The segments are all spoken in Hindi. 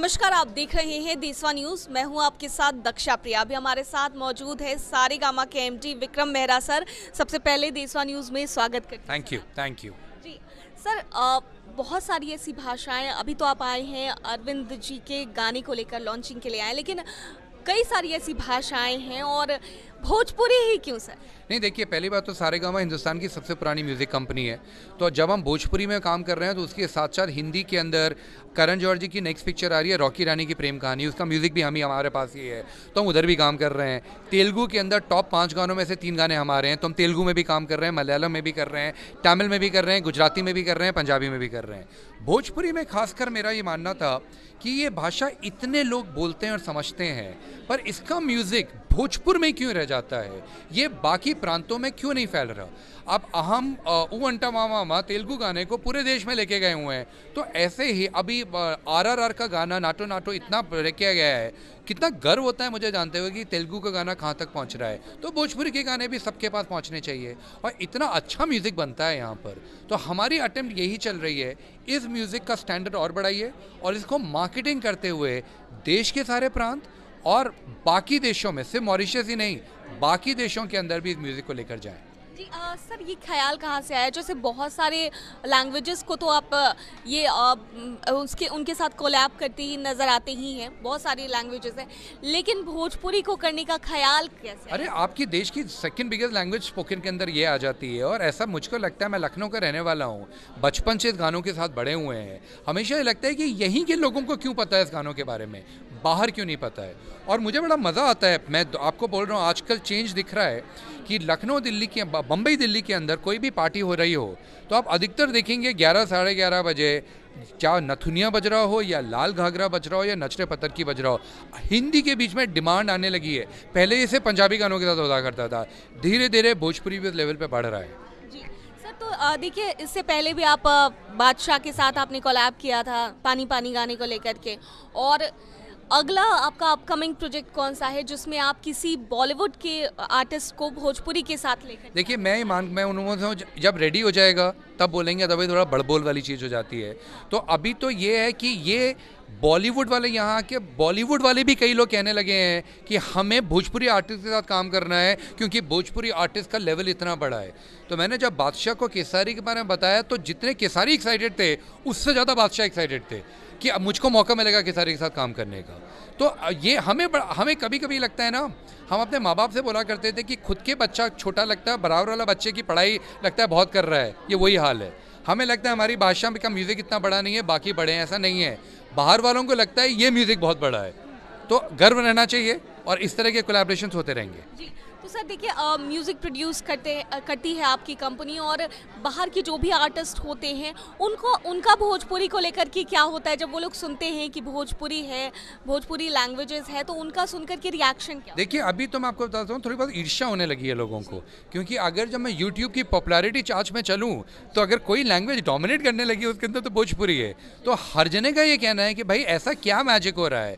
नमस्कार, आप देख रहे हैं देशवा न्यूज। मैं हूं आपके साथ दक्षा प्रिया। अभी हमारे साथ मौजूद है सारेगामा के एमडी विक्रम मेहरा सर। सबसे पहले देशवा न्यूज में स्वागत करते हैं। थैंक यू जी सर, बहुत सारी ऐसी भाषाएं, अभी तो आप आए हैं अरविंद जी के गाने को लेकर लॉन्चिंग के लिए आए, लेकिन कई सारी ऐसी भाषाएं हैं और भोजपुरी ही क्यों सर? नहीं, देखिए, पहली बात तो सारेगामा हिंदुस्तान की सबसे पुरानी म्यूज़िक कंपनी है। तो जब हम भोजपुरी में काम कर रहे हैं तो उसके साथ साथ हिंदी के अंदर करण जौहर जी की नेक्स्ट पिक्चर आ रही है रॉकी रानी की प्रेम कहानी, उसका म्यूज़िक भी हमारे पास ही है, तो हम उधर भी काम कर रहे हैं। तेलुगु के अंदर टॉप 5 गानों में से 3 गाने हमारे हैं, तो हम तेलुगु में भी काम कर रहे हैं, मलयालम में भी कर रहे हैं, तमिल में भी कर रहे हैं, गुजराती में भी कर रहे हैं, पंजाबी में भी कर रहे हैं। भोजपुरी में खासकर मेरा ये मानना था कि ये भाषा इतने लोग बोलते हैं और समझते हैं, पर इसका म्यूज़िक भोजपुर में क्यों रह जाता है, ये बाकी प्रांतों में क्यों नहीं फैल रहा। अब हम ऊ अंटा मामा तेलुगु गाने को पूरे देश में लेके गए हुए हैं, तो ऐसे ही अभी RRR का गाना नाटो नाटो इतना लेके गया है, कितना गर्व होता है मुझे जानते हुए कि तेलुगु का गाना कहाँ तक पहुँच रहा है। तो भोजपुरी के गाने भी सबके पास पहुँचने चाहिए और इतना अच्छा म्यूज़िक बनता है यहाँ पर। तो हमारी अटेम्प्ट यही चल रही है, इस म्यूज़िक का स्टैंडर्ड और बढ़ाइए और इसको मार्केटिंग करते हुए देश के सारे प्रांत और बाकी देशों में, सिर्फ मॉरिशस ही नहीं, बाकी देशों के अंदर भी इस म्यूज़िक को लेकर जाएं। जी सर, ये ख्याल कहाँ से आया? जैसे बहुत सारे लैंग्वेजेस को तो आप उनके साथ कोलैब करते ही नज़र आते ही हैं, बहुत सारी लैंग्वेजेस हैं, लेकिन भोजपुरी को करने का ख्याल कैसे? अरे, आपकी देश की सेकंड बिगेस्ट लैंग्वेज स्पोकन के अंदर ये आ जाती है। और ऐसा मुझको लगता है, मैं लखनऊ का रहने वाला हूँ, बचपन से इस गानों के साथ बड़े हुए हैं, हमेशा ये लगता है कि यहीं के लोगों को क्यों पता है इस गानों के बारे में, बाहर क्यों नहीं पता है। और मुझे बड़ा मज़ा आता है, मैं आपको बोल रहा हूँ, आजकल चेंज दिख रहा है कि लखनऊ दिल्ली के, बम्बई दिल्ली के अंदर कोई भी पार्टी हो रही हो तो आप अधिकतर देखेंगे 11 साढ़े 11 बजे, चाहे नथुनिया बज रहा हो या लाल घाघरा बज रहा हो या नचरे पत्थर की बज रहा हो, हिंदी के बीच में डिमांड आने लगी है। पहले इसे पंजाबी गानों के साथ होता करता था, धीरे धीरे भोजपुरी भी उस लेवल पे बढ़ रहा है। जी सर, तो देखिए, इससे पहले भी आप बादशाह के साथ आपने कोलैब किया था पानी पानी गाने को लेकर के, और अगला आपका अपकमिंग प्रोजेक्ट कौन सा है जिसमें आप किसी बॉलीवुड के आर्टिस्ट को भोजपुरी के साथ लेकर? देखिए, मैं उन लोगों से जब रेडी हो जाएगा तब बोलेंगे, तभी थोड़ा बड़बोल वाली चीज़ हो जाती है। तो अभी तो ये है कि ये बॉलीवुड वाले, यहाँ के बॉलीवुड वाले भी कई लोग कहने लगे हैं कि हमें भोजपुरी आर्टिस्ट के साथ काम करना है क्योंकि भोजपुरी आर्टिस्ट का लेवल इतना बड़ा है। तो मैंने जब बादशाह को केसारी के बारे में बताया तो जितने केसारी एक्साइटेड थे उससे ज़्यादा बादशाह एक्साइटेड थे कि अब मुझको मौका मिलेगा केसारी के साथ काम करने का। तो ये हमें कभी कभी लगता है ना, हम अपने माँ बाप से बोला करते थे कि खुद के बच्चा छोटा लगता है, बराबर वाला बच्चे की पढ़ाई लगता है बहुत कर रहा है, ये वही हाल है। हमें लगता है हमारी भाषा का म्यूज़िक इतना बड़ा नहीं है, बाकी बड़े हैं, ऐसा नहीं है। बाहर वालों को लगता है ये म्यूज़िक बहुत बड़ा है, तो गर्व रहना चाहिए और इस तरह के कोलैबोरेशंस होते रहेंगे। जी, तो सर देखिए, म्यूज़िक प्रोड्यूस करती है आपकी कंपनी, और बाहर के जो भी आर्टिस्ट होते हैं उनका भोजपुरी को लेकर के क्या होता है जब वो लोग सुनते हैं कि भोजपुरी है, भोजपुरी लैंग्वेजेस है, तो उनका सुनकर के रिएक्शन क्या? देखिए, अभी तो मैं आपको बताता हूँ, थोड़ी बहुत ईर्ष्या होने लगी है लोगों को, क्योंकि अगर जब मैं यूट्यूब की पॉपुलैरिटी चार्ट में चलूँ तो अगर कोई लैंग्वेज डोमिनेट करने लगी उसके अंदर तो भोजपुरी है। तो हर जने का ये कहना है कि भाई ऐसा क्या मैजिक हो रहा है,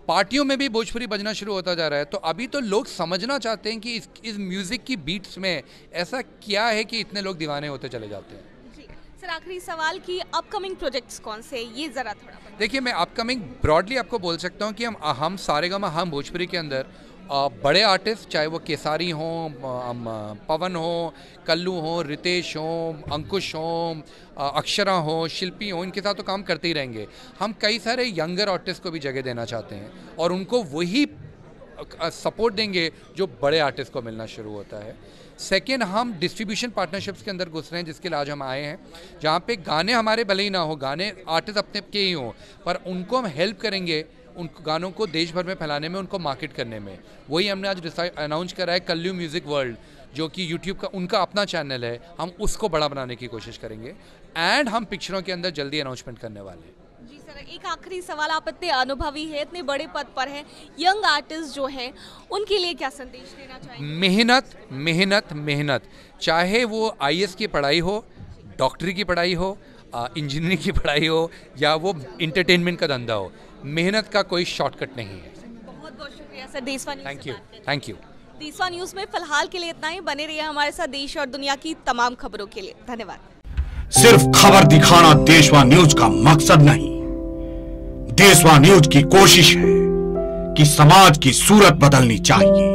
पार्टियों में भी भोजपुरी बजना शुरू होता जा रहा है। तो अभी तो लोग समझना चाहते हैं कि इस म्यूज़िक की बीट्स में ऐसा क्या है कि इतने लोग दीवाने होते चले जाते हैं। जी सर, आखिरी सवाल की अपकमिंग प्रोजेक्ट्स कौन से, ये ज़रा थोड़ा देखिए, मैं अपकमिंग ब्रॉडली आपको बोल सकता हूँ कि हम सारेगामा, हम भोजपुरी के अंदर बड़े आर्टिस्ट, चाहे वो केसारी हों, पवन हो, कल्लू हो, रितेश हो, अंकुश हो, अक्षरा हो, शिल्पी हो, इनके साथ तो काम करते ही रहेंगे। हम कई सारे यंगर आर्टिस्ट को भी जगह देना चाहते हैं और उनको वही सपोर्ट देंगे जो बड़े आर्टिस्ट को मिलना शुरू होता है। सेकेंड, हम डिस्ट्रीब्यूशन पार्टनरशिप्स के अंदर घुस रहे हैं, जिसके लिए आज हम आए हैं, जहाँ पे गाने हमारे भले ही ना हो, गाने आर्टिस्ट अपने के ही हों, पर उनको हम हेल्प करेंगे उन गानों को देश भर में फैलाने में, उनको मार्केट करने में। वही हमने आज अनाउंस करा है, कल्लू म्यूज़िक वर्ल्ड, जो कि यूट्यूब का उनका अपना चैनल है, हम उसको बड़ा बनाने की कोशिश करेंगे एंड हम पिक्चरों के अंदर जल्दी अनाउंसमेंट करने वाले हैं। जी सर, एक आखिरी सवाल, आप इतने अनुभवी हैं, इतने बड़े पद पर हैं, यंग आर्टिस्ट जो हैं उनके लिए क्या संदेश देना चाहेंगे? मेहनत मेहनत मेहनत, चाहे वो IAS की पढ़ाई हो, डॉक्टरी की पढ़ाई हो, इंजीनियरिंग की पढ़ाई हो या वो इंटरटेनमेंट का धंधा हो, मेहनत का कोई शॉर्टकट नहीं है। बहुत बहुत शुक्रिया सर, देशवा न्यूज़ से बात करने। Thank you. देशवा न्यूज़ में फिलहाल के लिए इतना ही। बने रहिए हमारे साथ देश और दुनिया की तमाम खबरों के लिए। धन्यवाद। सिर्फ खबर दिखाना देशवा न्यूज का मकसद नहीं, देशवा न्यूज की कोशिश है कि समाज की सूरत बदलनी चाहिए।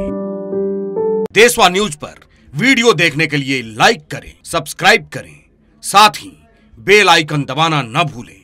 देशवा न्यूज पर वीडियो देखने के लिए लाइक करें, सब्सक्राइब करें, साथ ही बेल आइकन दबाना न भूलें।